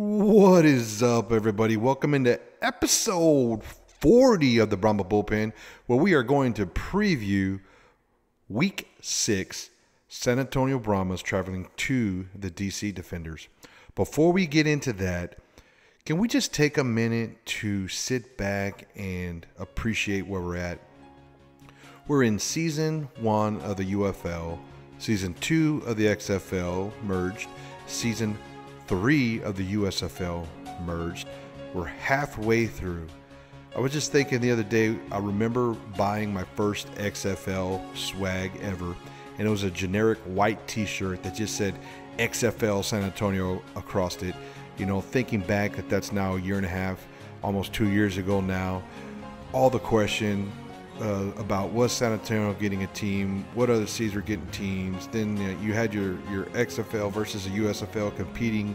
What is up, everybody? Welcome into episode 40 of the Brahma Bullpen, where we are going to preview Week 6, San Antonio Branhmas traveling to the DC Defenders. Before we get into that, can we just take a minute to sit back and appreciate where we're at? We're in Season 1 of the UFL, Season 2 of the XFL merged, Season 3 of the USFL merged. We're halfway through. I was just thinking the other day, I remember buying my first XFL swag ever, and it was a generic white t-shirt that just said XFL San Antonio across it. You know, thinking back that's now a year and a half, almost 2 years ago now, all the question about was San Antonio getting a team, what other cities were getting teams. Then you had your XFL versus the USFL competing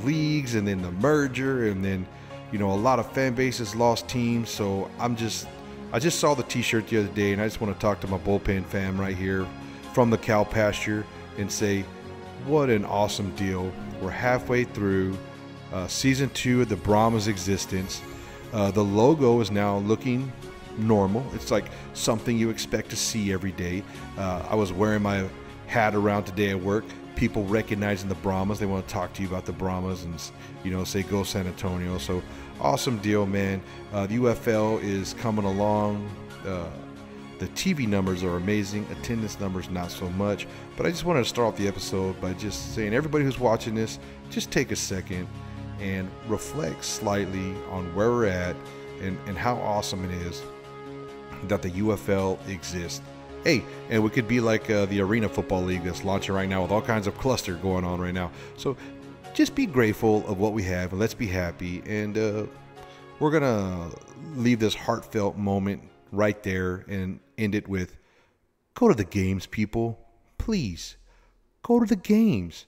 leagues, and then the merger, and then a lot of fan bases lost teams. So I just saw the t-shirt the other day, and I just want to talk to my bullpen fam right here from the cow pasture and say what an awesome deal. We're halfway through season 2 of the Brahmas existence. The logo is now looking normal. It's like something you expect to see every day. I was wearing my hat around today at work. People recognizing the Brahmas. They want to talk to you about the Brahmas and say go San Antonio. So awesome deal, man. The UFL is coming along. The TV numbers are amazing. Attendance numbers not so much. But I just wanted to start off the episode by just saying, everybody who's watching this, just take a second and reflect slightly on where we're at and how awesome it is that the UFL exists. Hey, and we could be like the Arena Football League that's launching right now with all kinds of cluster going on right now. So just be grateful of what we have, and let's be happy. And we're going to leave this heartfelt moment right there and end it with, go to the games, people. Please, go to the games.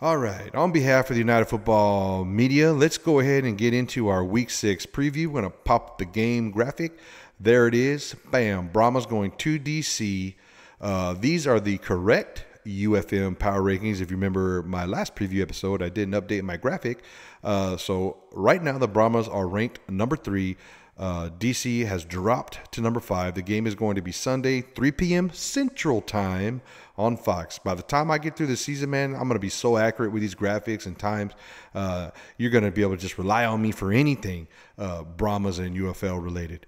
All right, on behalf of the United Football Media, let's go ahead and get into our Week 6 preview. We're going to pop up the game graphic. There it is. Bam. Brahmas going to DC. These are the correct UFM power rankings. If you remember my last preview episode, I didn't update my graphic. So right now the Brahmas are ranked number 3. DC has dropped to number 5. The game is going to be Sunday, 3 p.m. Central Time on Fox. By the time I get through the season, man, I'm going to be so accurate with these graphics and times. You're going to be able to just rely on me for anything Brahmas and UFL related.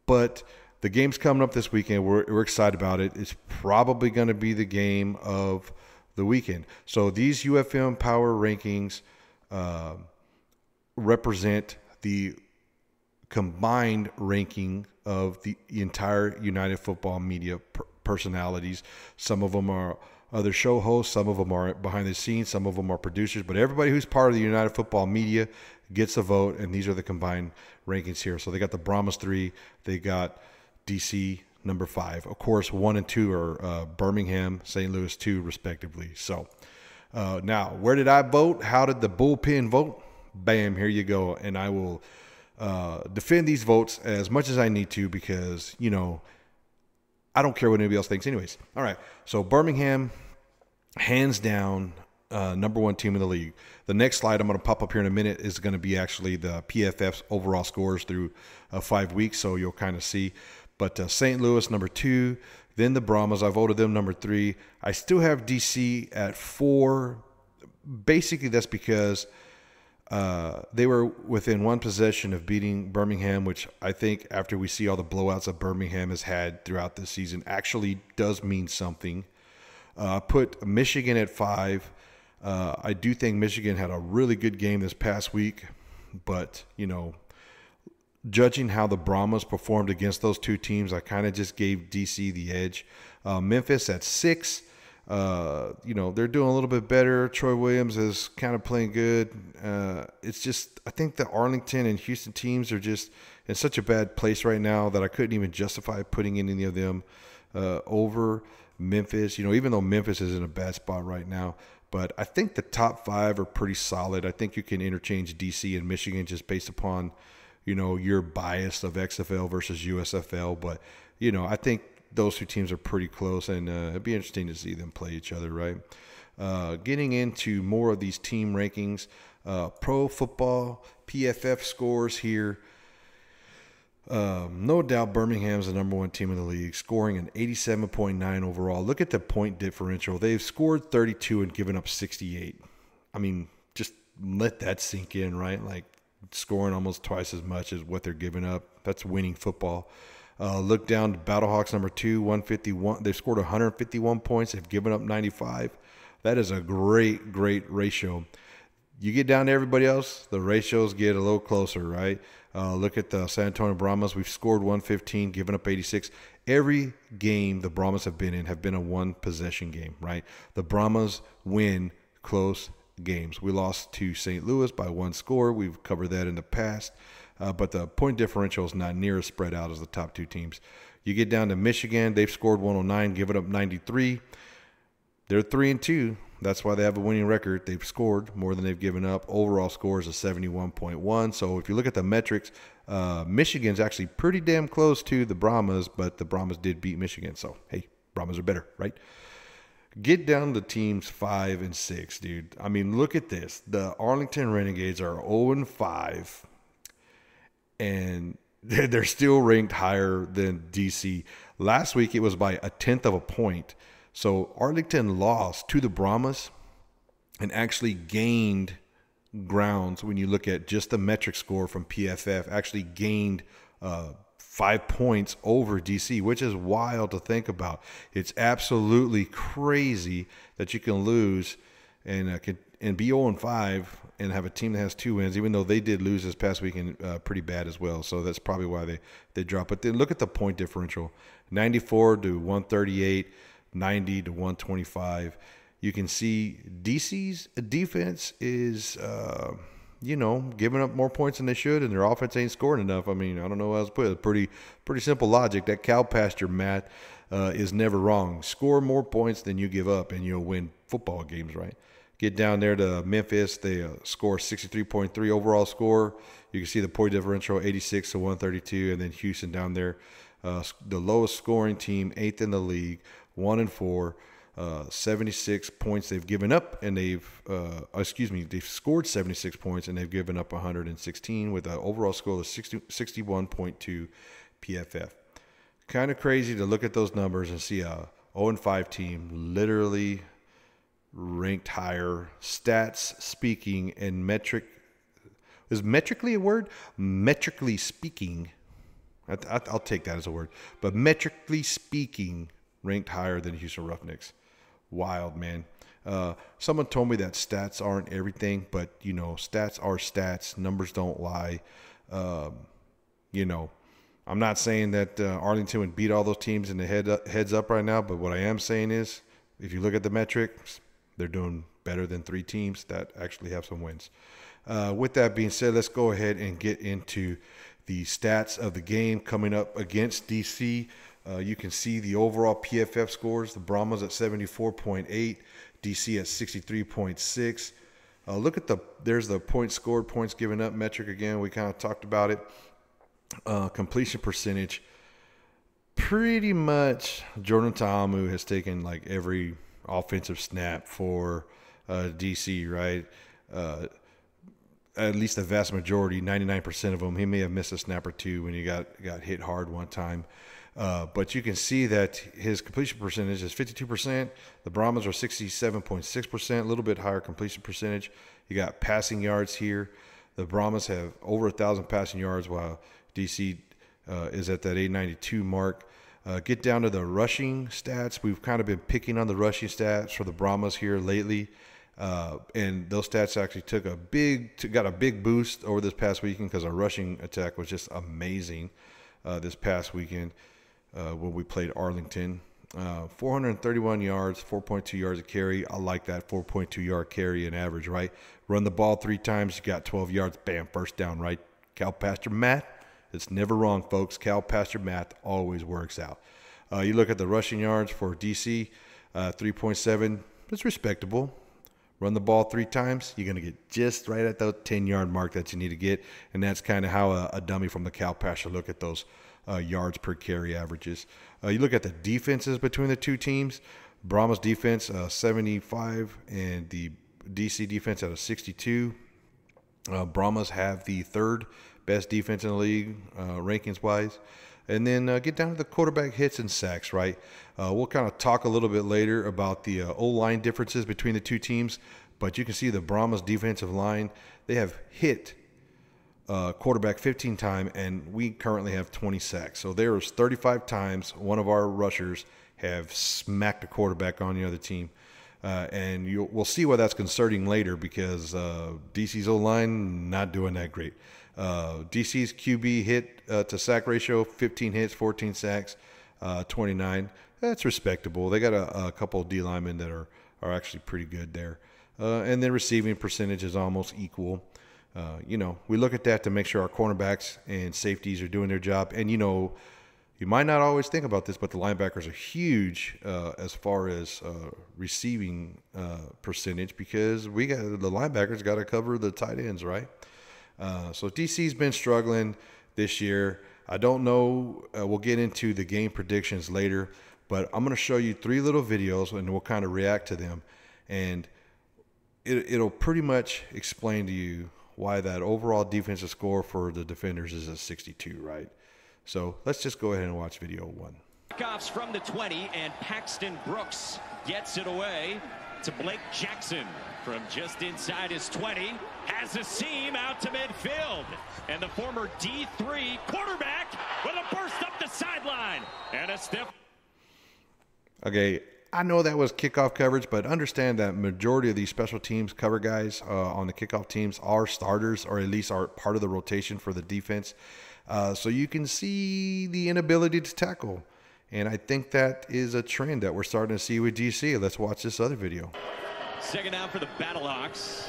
But the game's coming up this weekend. We're excited about it. It's probably going to be the game of the weekend. So these UFM power rankings represent the combined ranking of the entire United Football Media personalities. Some of them are other show hosts, some of them are behind the scenes, some of them are producers, but everybody who's part of the United Football Media gets a vote, and these are the combined rankings here. So they got the Brahmas 3, they got DC number 5. Of course, 1 and 2 are Birmingham, St. Louis 2, respectively. So now, where did I vote? How did the bullpen vote? Bam, here you go. And I will defend these votes as much as I need to, because, I don't care what anybody else thinks anyways. All right, so Birmingham, hands down, number 1 team in the league. The next slide I'm going to pop up here in a minute is going to be actually the PFF's overall scores through 5 weeks, so you'll kind of see. But St. Louis, number 2, then the Brahmas. I voted them number 3. I still have DC at 4. Basically, that's because they were within 1 possession of beating Birmingham, which I think, after we see all the blowouts that Birmingham has had throughout this season, actually does mean something. I put Michigan at 5. I do think Michigan had a really good game this past week, but, judging how the Brahmas performed against those two teams, I kind of just gave DC the edge. Memphis at 6. They're doing a little bit better. Troy Williams is kind of playing good. It's just, I think the Arlington and Houston teams are just in such a bad place right now that I couldn't even justify putting any of them over Memphis. Even though Memphis is in a bad spot right now. But I think the top 5 are pretty solid. I think you can interchange DC and Michigan just based upon, your bias of XFL versus USFL. But, I think those two teams are pretty close, and it'd be interesting to see them play each other, right? Getting into more of these team rankings, Pro Football PFF scores here. No doubt Birmingham's the number one team in the league, scoring an 87.9 overall. Look at the point differential. They've scored 32 and given up 68. I mean, just let that sink in, right? Like scoring almost twice as much as what they're giving up. That's winning football. Look down to Battlehawks number 2, 151. They've scored 151 points. They've given up 95. That is a great ratio. You get down to everybody else, the ratios get a little closer, right? Look at the San Antonio Branhmas. We've scored 115, given up 86. Every game the Brahmas have been in have been a one-possession game, right? The Brahmas win close games. We lost to St. Louis by 1 score. We've covered that in the past. But the point differential is not near as spread out as the top 2 teams. You get down to Michigan. They've scored 109, given up 93. They're 3-2. That's why they have a winning record. They've scored more than they've given up. Overall score is a 71.1. So if you look at the metrics, Michigan's actually pretty damn close to the Brahmas, but the Brahmas did beat Michigan. So, hey, Brahmas are better, right? Get down to teams 5 and 6, dude. I mean, look at this. The Arlington Renegades are 0-5, and they're still ranked higher than DC. Last week, it was by 1/10 of a point. So Arlington lost to the Brahmas and actually gained grounds when you look at just the metric score from PFF, actually gained 5 points over DC, which is wild to think about. It's absolutely crazy that you can lose and be 0-5 and have a team that has 2 wins, even though they did lose this past weekend pretty bad as well. So that's probably why they dropped. But then look at the point differential, 94 to 138. 90 to 125. You can see DC's defense is, giving up more points than they should, and their offense ain't scoring enough. I mean, I don't know how else to put it. Pretty simple logic. That cow pasture math is never wrong. Score more points than you give up, and you'll win football games, right? Get down there to Memphis. They score 63.3 overall score. You can see the point differential, 86 to 132, and then Houston down there. The lowest scoring team, 8th in the league, 1-4, 76 points they've given up, and they've scored 76 points, and they've given up 116 with an overall score of 61.2 PFF. Kind of crazy to look at those numbers and see a 0-5 team literally ranked higher, stats speaking, and is metrically a word? Metrically speaking, I'll take that as a word. But metrically speaking, ranked higher than Houston Roughnecks. Wild, man. Someone told me that stats aren't everything, but, stats are stats. Numbers don't lie. I'm not saying that Arlington would beat all those teams in the heads up right now, but what I am saying is if you look at the metrics, they're doing better than 3 teams that actually have some wins. With that being said, let's go ahead and get into the stats of the game coming up against DC. You can see the overall PFF scores. The Brahmas at 74.8, DC at 63.6. Look at there's the points scored, points given up metric again. We kind of talked about it. Completion percentage. Pretty much Jordan Ta'amu has taken like every offensive snap for DC, right? At least the vast majority, 99% of them. He may have missed a snap or 2 when he got hit hard one time. But you can see that his completion percentage is 52%. The Brahmas are 67.6%, a little bit higher completion percentage. You got passing yards here. The Brahmas have over 1,000 passing yards, while DC is at that 892 mark. Get down to the rushing stats. We've kind of been picking on the rushing stats for the Brahmas here lately. And those stats actually got a big boost over this past weekend because our rushing attack was just amazing this past weekend when we played Arlington. 431 yards, 4.2 yards a carry. I like that 4.2 yard carry in average, right? Run the ball 3 times, you got 12 yards, bam, first down, right? Cow pasture math, it's never wrong, folks. Cow pasture math always works out. You look at the rushing yards for DC, 3.7. It's respectable. Run the ball 3 times, you're going to get just right at the 10-yard mark that you need to get, and that's kind of how a dummy from the cow pasture look at those yards per carry averages. You look at the defenses between the 2 teams. Brahma's defense 75 and the DC defense at a 62. Brahmas have the third best defense in the league, rankings-wise. And then get down to the quarterback hits and sacks, right? We'll kind of talk a little bit later about the O-line differences between the two teams. But you can see the Brahmas defensive line, they have hit quarterback 15 times, and we currently have 20 sacks. So there's 35 times one of our rushers have smacked a quarterback on the other team. And we'll see why that's concerning later, because DC's O-line not doing that great. DC's QB hit to sack ratio, 15 hits, 14 sacks, 29. That's respectable. They got a couple of D linemen that are actually pretty good there. And then receiving percentage is almost equal. We look at that to make sure our cornerbacks and safeties are doing their job. And, you might not always think about this, but the linebackers are huge as far as receiving percentage, because the linebackers got to cover the tight ends, right? So DC's been struggling this year. I don't know. We'll get into the game predictions later, but I'm going to show you 3 little videos, and we'll kind of react to them. And it'll pretty much explain to you why that overall defensive score for the defenders is a 62, right? So let's just go ahead and watch video 1. Kickoffs from the 20, and Paxton Brooks gets it away to Blake Jackson from just inside his 20. Has a seam out to midfield. And the former D3 quarterback with a burst up the sideline. And a stiff. Okay, I know that was kickoff coverage, but understand that majority of these special teams cover guys on the kickoff teams are starters, or at least are part of the rotation for the defense. So you can see the inability to tackle. And I think that is a trend that we're starting to see with DC. Let's watch this other video. Second down for the Battlehawks.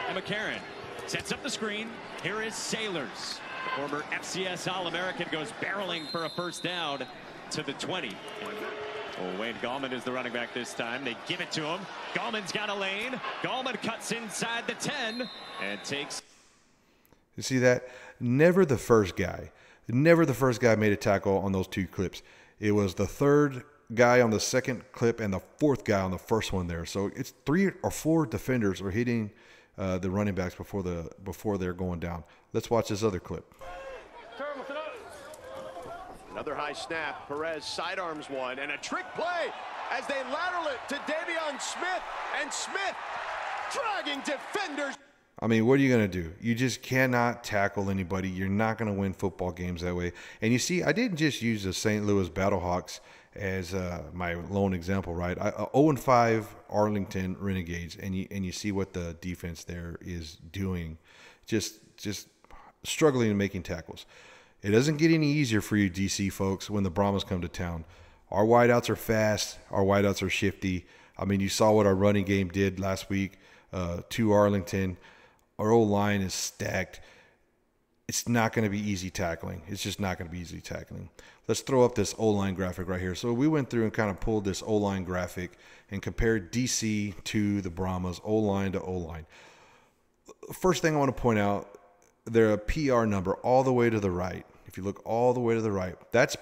And McCarron sets up the screen. Here is Sailors. The former FCS All-American goes barreling for a first down to the 20. Oh, Wayne Gallman is the running back this time. They give it to him. Gallman's got a lane. Gallman cuts inside the 10 and takes. You see that? Never the first guy made a tackle on those 2 clips. It was the third guy on the second clip and the fourth guy on the first one there. So it's 3 or 4 defenders are hitting the running backs before they're going down. Let's watch this other clip. Another high snap. Perez sidearms one, and a trick play as they lateral it to Davion Smith, and Smith dragging defenders. I mean, what are you going to do? You just cannot tackle anybody. You're not going to win football games that way. And you see, I didn't just use the St. Louis Battlehawks as my lone example, right? 0-5 Arlington Renegades, and you see what the defense there is doing, just struggling in making tackles. It doesn't get any easier for you, DC folks, when the Brahmas come to town. Our wideouts are fast. Our wideouts are shifty. I mean, you saw what our running game did last week to Arlington. Our O-line is stacked. It's not going to be easy tackling. It's just not going to be easy tackling. Let's throw up this O-line graphic right here. So we went through and kind of pulled this O-line graphic and compared DC to the Brahmas, O-line to O-line. First thing I want to point out, they're a PR number all the way to the right. If you look all the way to the right, that's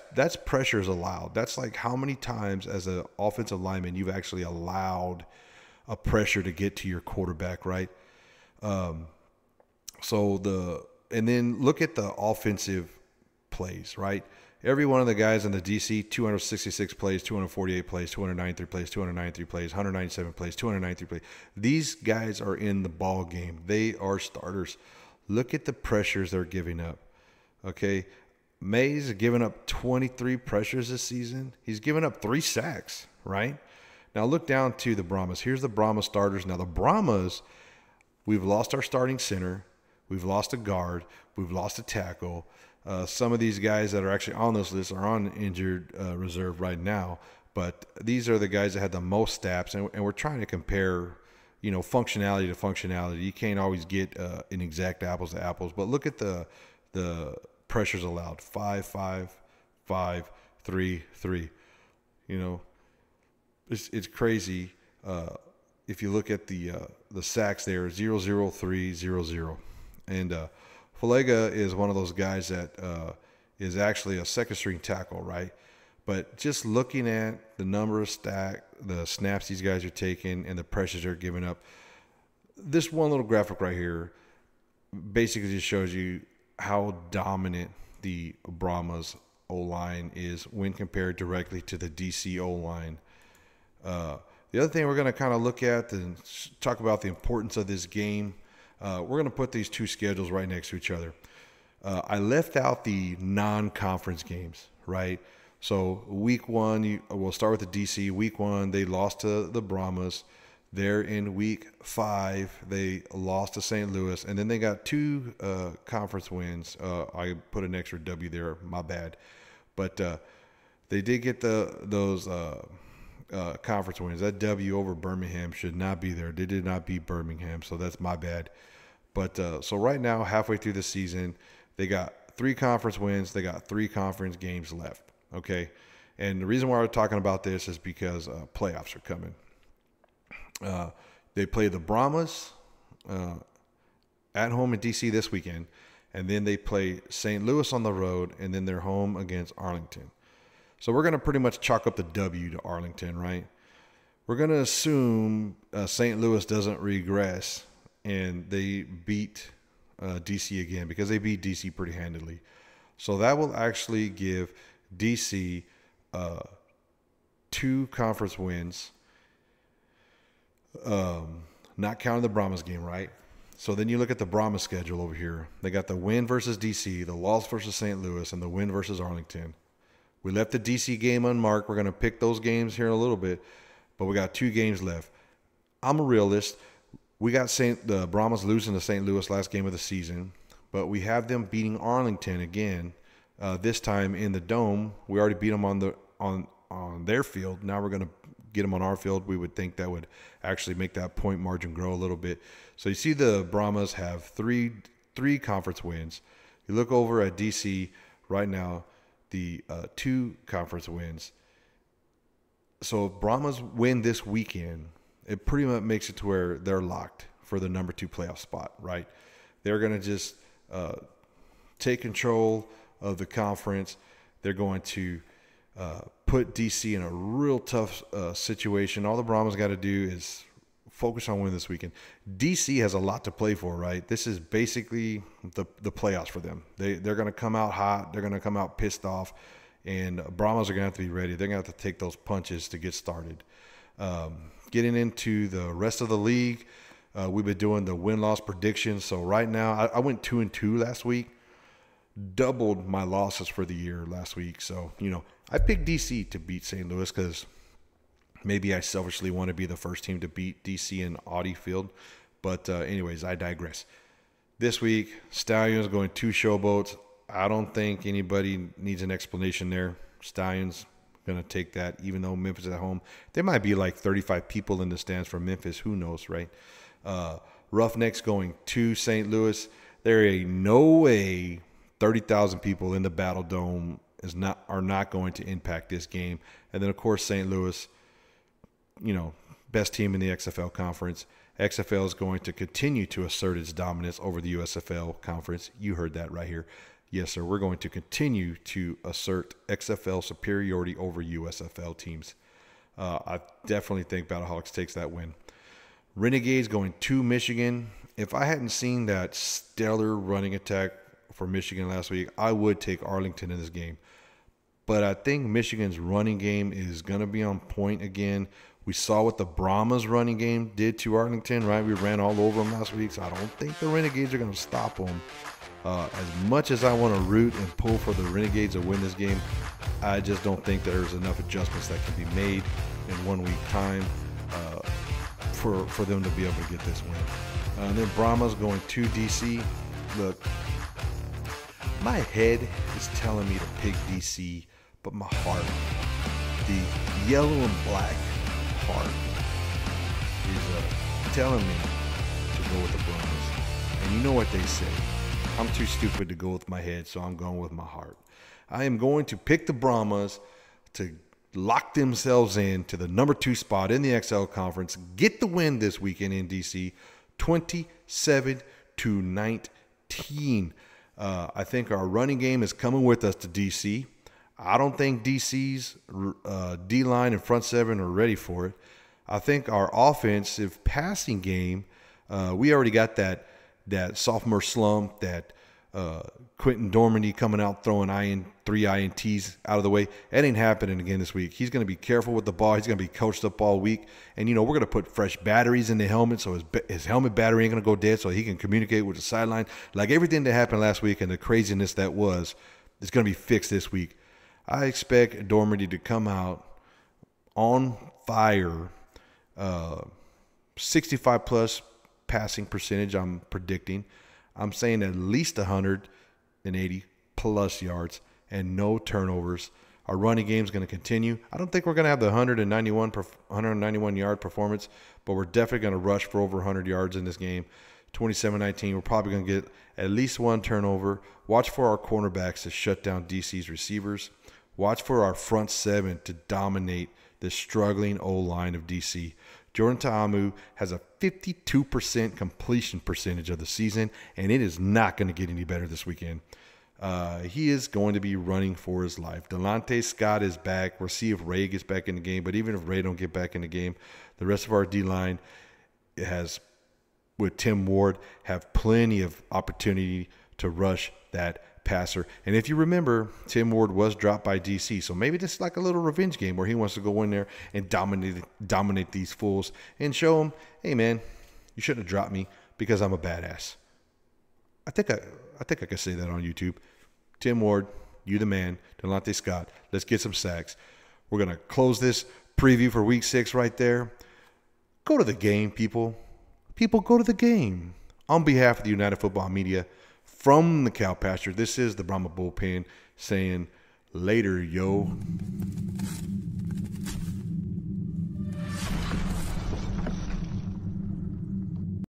pressures allowed. That's like how many times as an offensive lineman you've actually allowed a pressure to get to your quarterback, right? And then look at the offensive plays, right? Every one of the guys in the DC, 266 plays, 248 plays, 293 plays, 293 plays, 197 plays, 293 plays. These guys are in the ball game. They are starters. Look at the pressures they're giving up. Okay, Mays has given up 23 pressures this season. He's given up 3 sacks, right? Now look down to the Brahmas. Here's the Brahmas starters. Now the Brahmas, we've lost our starting center. We've lost a guard. We've lost a tackle. Some of these guys that are actually on this list are on injured reserve right now. But these are the guys that had the most snaps, and we're trying to compare, functionality to functionality. You can't always get an exact apples to apples. But look at the pressures allowed: 5, 5, 5, 3, 3. It's crazy. If you look at the sacks there, 0, 0, 3, 0, 0. And Falega is one of those guys that is actually a second string tackle, right? But just looking at the number of the snaps these guys are taking and the pressures they're giving up, this one little graphic right here, basically just shows you how dominant the Brahmas O-line is when compared directly to the DC O-line. The other thing we're going to kind of look at and talk about the importance of this game, we're going to put these two schedules right next to each other. I left out the non-conference games, right? So week one, we'll start with the DC. Week one, they lost to the Brahmas. There in week 5, they lost to St. Louis, and then they got 2 conference wins. I put an extra W there, my bad. But they did get those conference wins. That W over Birmingham should not be there. They did not beat Birmingham, so that's my bad. But so right now, halfway through the season, they got 3 conference wins. They got 3 conference games left, okay? And the reason why we're talking about this is because playoffs are coming. They play the Brahmas at home in DC this weekend, and then they play St. Louis on the road, and then they're home against Arlington. So we're going to pretty much chalk up the W to Arlington, right? We're going to assume St. Louis doesn't regress and they beat DC again, because they beat DC pretty handily. So that will actually give DC 2 conference wins, not counting the Brahmas game, right? So then you look at the Brahmas schedule over here. They got the win versus DC, the loss versus St. Louis, and the win versus Arlington. We left the DC game unmarked. We're going to pick those games here in a little bit, but we got 2 games left. I'm a realist. We got the Brahmas losing to St. Louis last game of the season, but we have them beating Arlington again, this time in the Dome. We already beat them on their field. Now we're going to get them on our field. We would think that would actually make that point margin grow a little bit. So you see the Brahmas have three conference wins. You look over at DC right now, the 2 conference wins. So if Brahmas win this weekend, it pretty much makes it to where they're locked for the number 2 playoff spot, right? They're going to just take control of the conference. They're going to put DC in a real tough situation. All the Brahmas got to do is focus on winning this weekend. DC has a lot to play for, right? This is basically the playoffs for them. They're going to come out hot. They're going to come out pissed off. And Brahmas are going to have to be ready. They're going to have to take those punches to get started. Getting into the rest of the league, we've been doing the win-loss predictions. So right now, I went 2-2 last week. Doubled my losses for the year last week. So, I picked DC to beat St. Louis because maybe I selfishly want to be the first team to beat DC in Audi Field. But anyways, I digress. This week, Stallions going 2 showboats. I don't think anybody needs an explanation there. Stallions going to take that, even though Memphis is at home. There might be like 35 people in the stands for Memphis. Who knows, right? Roughnecks going to St. Louis. There ain't no way 30,000 people in the Battle Dome are not going to impact this game. And then, of course, St. Louis, best team in the XFL conference. XFL is going to continue to assert its dominance over the USFL conference. You heard that right here. Yes, sir. We're going to continue to assert XFL superiority over USFL teams. I definitely think Battlehawks takes that win. Renegades going to Michigan. If I hadn't seen that stellar running attack for Michigan last week, I would take Arlington in this game. But I think Michigan's running game is going to be on point again. We saw what the Brahmas running game did to Arlington, right? We ran all over them last week, so I don't think the Renegades are going to stop them. As much as I want to root and pull for the Renegades to win this game, I just don't think there's enough adjustments that can be made in 1 week time for them to be able to get this win. And then Brahmas going to DC. Look, my head is telling me to pick DC, but my heart, the yellow and black heart, is telling me to go with the Brahmas. And you know what they say. I'm too stupid to go with my head, so I'm going with my heart. I am going to pick the Brahmas to lock themselves in to the number 2 spot in the XL Conference, get the win this weekend in DC, 27-19. I think our running game is coming with us to DC. I don't think DC's D-line and front 7 are ready for it. I think our offensive passing game, we already got that that sophomore slump, that Quentin Dormady coming out throwing 3 INTs out of the way. That ain't happening again this week. He's going to be careful with the ball. He's going to be coached up all week. And, we're going to put fresh batteries in the helmet so his helmet battery ain't going to go dead so he can communicate with the sideline. Like everything that happened last week and the craziness that was, is going to be fixed this week. I expect Dormady to come out on fire, 65-plus passing percentage I'm predicting. I'm saying at least 180-plus yards and no turnovers. Our running game is going to continue. I don't think we're going to have the 191-yard performance, but we're definitely going to rush for over 100 yards in this game. 27-19, we're probably going to get at least 1 turnover. Watch for our cornerbacks to shut down DC's receivers. Watch for our front 7 to dominate the struggling O-line of DC. Jordan Ta'amu has a 52% completion percentage of the season, and it is not going to get any better this weekend. He is going to be running for his life. Delonte Scott is back. We'll see if Ray gets back in the game, but even if Ray don't get back in the game, the rest of our D-line has, with Tim Ward, have plenty of opportunity to rush that passer. And if you remember, Tim Ward was dropped by DC, so maybe this is like a little revenge game where he wants to go in there and dominate these fools and show them, hey man, you shouldn't have dropped me because I'm a badass. I think I could say that on YouTube. Tim Ward, you the man. Delonte Scott, let's get some sacks. We're gonna close this preview for Week 6 right there. Go to the game, people. People, go to the game. On behalf of the United Football Media, from the cow pasture, this is the Brahma Bullpen saying later, yo.